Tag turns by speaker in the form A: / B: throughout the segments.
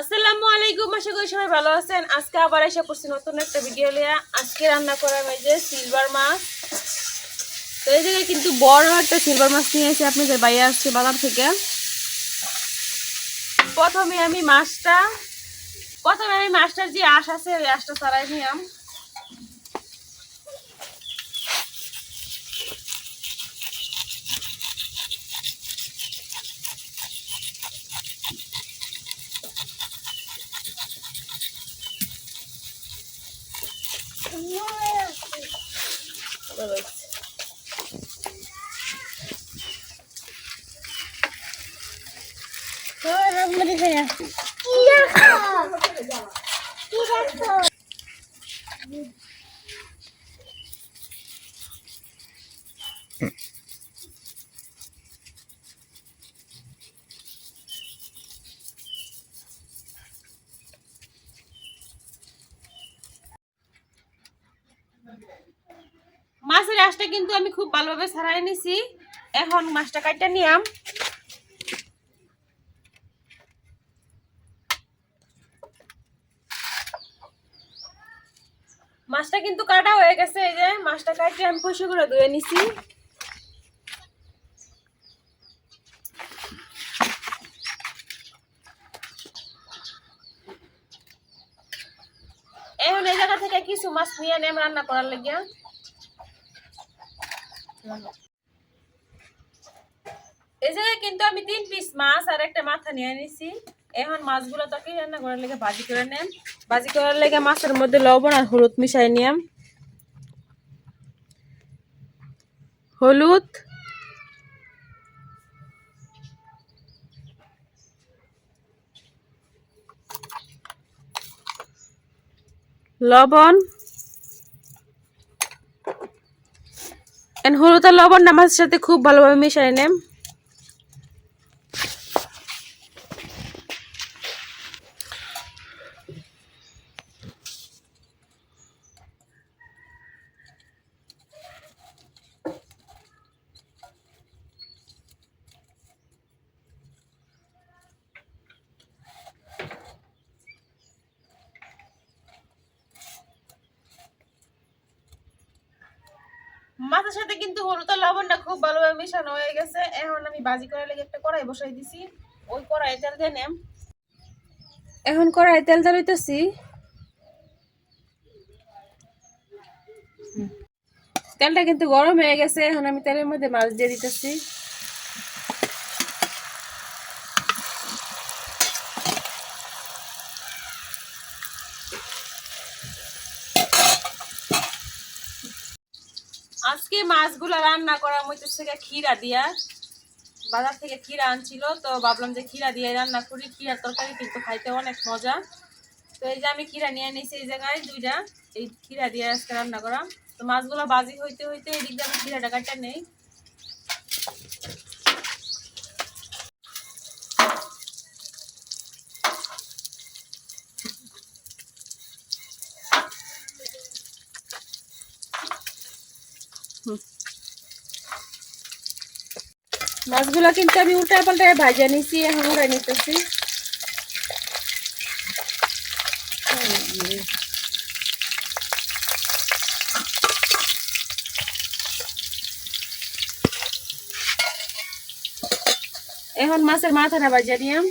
A: আসসালামু আলাইকুম, আশা করি সবাই ভালো আছেন। আজকে আবার এসে পড়ছি নতুন একটা ভিডিও নিয়ে। আজকে রান্না করার এই যে সিলভার মাছ। তো এই জায়গায় কিন্তু বড় একটা সিলভার মাছ নিয়ে এসে আপনাদের বাইরে আসছে বাজার থেকে। প্রথমে আমি মাছটার যে আঁশ আছে ওই আঁশটা ছাড়াই নিলাম। মাছের আঁশটা কিন্তু আমি খুব ভালোভাবে ছাড়াই নিছি। এখন মাছটা কাটতে নিলাম। মাছটা কিন্তু কাটা হয়ে গেছে। এই যে মাছটা কাটতে আমি পরিষ্কার করে ধুয়ে নিছি। এখন এই জায়গা থেকে কিছু মাছ নিয়ে নেম রান্না করার লাগিয়া। এই জায়গায় কিন্তু আমি 3 পিস মাছ আর একটা মাথা নিয়ে নিছি। এখন মাছগুলো তোকে রান্না করার লেগে ভাজি করে নেম। ভাজি করার লেগে মাছের মধ্যে লবণ আর হলুদ মিশাই নিয়াম। হলুদ, লবণ, হলুদ আর লবণটা মাছের সাথে খুব ভালোভাবে মিশাই নেম। মাছের সাথে কিন্তু হলুদ আর লবণটা খুব ভালোভাবে মিশানো হয়ে গেছে। এখন আমি ভাজি করার লেগে একটা কড়াই বসাই দিছি। ওই কড়াই তেল দিয়ে নেম। এখন কড়াই তেল জ্বালাইতেছি। তেলটা কিন্তু গরম হয়ে গেছে। এখন আমি তেলের মধ্যে মাছ দিয়ে দিতেছি। আজকে মাছগুলো রান্না করা হইতেছে ক্ষীরা দিয়া। বাজার থেকে ক্ষীরা আনছিল, তো ভাবলাম যে ক্ষীরা দিয়ে রান্না করি। ক্ষীরার তরকারি কিন্তু খাইতে অনেক মজা। তো এই যে আমি ক্ষীরা নিয়ে নিয়েছি এই জায়গায় 2টা। এই ক্ষীরা দিয়ে আজকে রান্না করা। তো মাছগুলো ভাজি হইতে হইতে এদিক দিয়ে আমি ক্ষীরাটা কাটা নেই। মাছগুলো কিন্তু আমি উল্টা পাল্টায় ভাজা নিছি। এখন উড়াই নিতেছি। এখন মাছের মাথাটা ভাজা নিয়াম।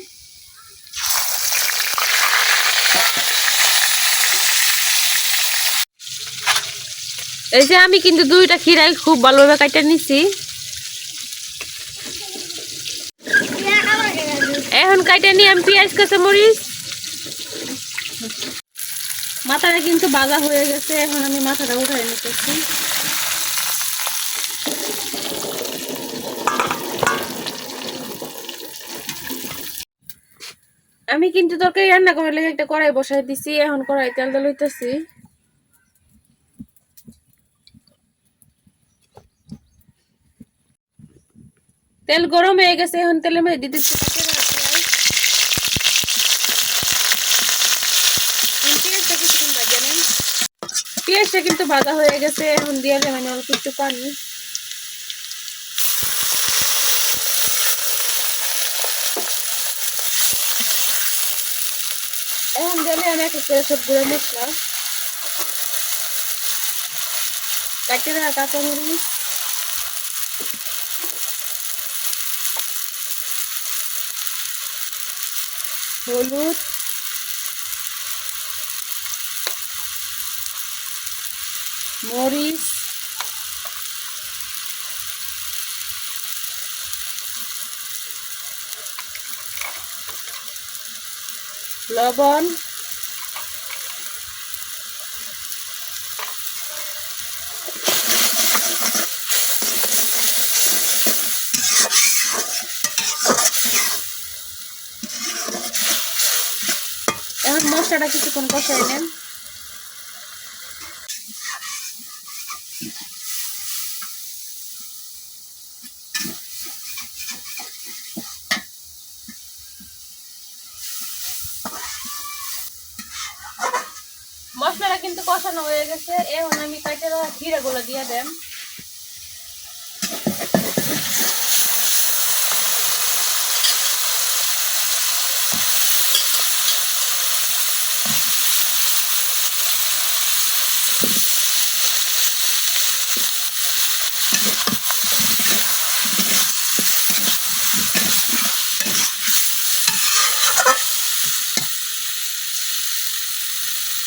A: এই যে আমি কিন্তু 2টা ক্ষীরাই খুব ভালোভাবে কাটা নিছি। এখন কাটে নিয়ে আমি পেঁয়াজ কাঁচামরিচ। মাথাটা কিন্তু ভাজা হয়ে গেছে। এখন আমি মাথাটা উঠাই নিতেছি। আমি কিন্তু তরকারি রান্না করার লেগে একটা কড়াই বসাই দিছি। এখন কড়াই তেল লইতেছি। তেল গরম হয়ে গেছে। এখন তেলের মধ্যে দিয়ে দিচ্ছি পেঁয়াজটা কিন্তু ভাজা হয়ে গেছে। এখন দিয়ে মানে অল্প একটু পানি। এখন দিলে আমি এক এক করে সব গুঁড়ো মশলা কাটতে রাখা কাঁচামরিচ, হলুদ, মরিচ, লবণ, এখন মশলাটা কিছুক্ষণ কষাই নেন। মশলাটা কিন্তু কষানো হয়ে গেছে, এখন আমি কাটে রাখা ক্ষীরাগুলো দিয়ে দেন।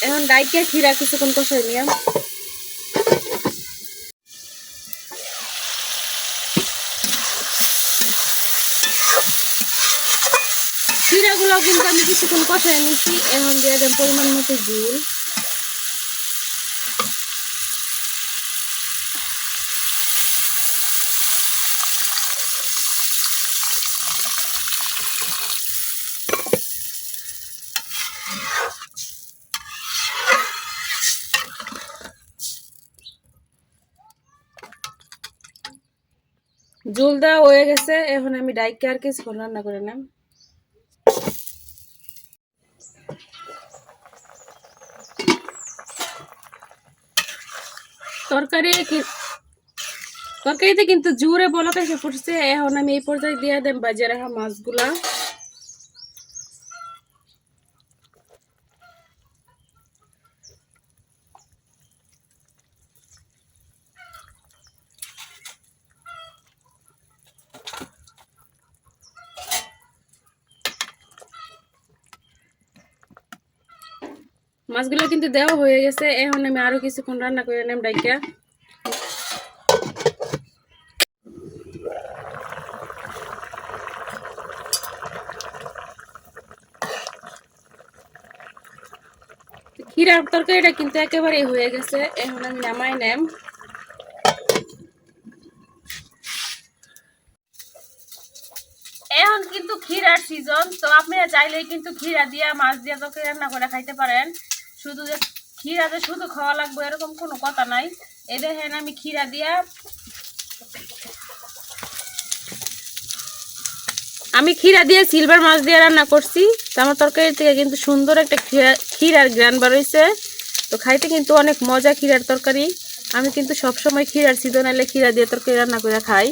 A: এখন ডাইকে ক্ষীরা কিছুক্ষণ কষাই নিলাম। ক্ষীরাগুলো কিন্তু আমি কিছুক্ষণ কষাই নিচ্ছি। এখন দিয়ে দেন পরিমাণ মতো ঝোল। ঝোল দেওয়া হয়ে গেছে, এখন আমি ডাইকে আর কিছুক্ষণ রান্না করে নিলাম। তরকারিতে কিন্তু জোরে বলক এসে ফুটছে। এখন আমি এই পর্যায়ে দিয়ে দেব বাজিয়ে রাখা মাছগুলা। মাছগুলো কিন্তু দেওয়া হয়ে গেছে, এখন আমি আরো কিছুক্ষণ রান্না করে নেব ডাইকা। ক্ষীরার তরকারিটা কিন্তু একেবারে হয়ে গেছে, এখন আমি নামাই নেব। এখন কিন্তু ক্ষীরার সিজন, তো আপনারা চাইলেই কিন্তু ক্ষীরা দিয়া মাছ দিয়া তরকারি রান্না করে খাইতে পারেন। শুধু যে ক্ষীরা যে শুধু খাওয়া লাগবে এরকম কোনো কথা নাই। এই দেখেন আমি ক্ষীরা দিয়া সিলভার মাছ দিয়ে রান্না করছি। তো আমার তরকারি থেকে কিন্তু সুন্দর একটা ক্ষীরার গ্রান বেরোইছে। তো খাইতে কিন্তু অনেক মজা ক্ষীরার তরকারি। আমি কিন্তু সবসময় ক্ষীরার সিজন এলে ক্ষীরা দিয়ে তরকারি রান্না করে খাই।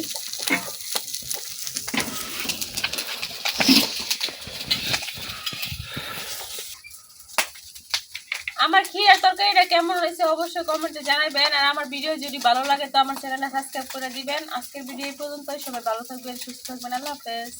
A: আমার ক্ষীরার তরকারিটা কেমন হয়েছে অবশ্যই কমেন্টে জানাবেন। আর আমার ভিডিও যদি ভালো লাগে তো আমার চ্যানেলটা সাবস্ক্রাইব করে দিবেন। আজকের ভিডিও এই পর্যন্তই। সবাই ভালো থাকবেন, সুস্থ থাকবেন। আল্লাহ হাফেজ।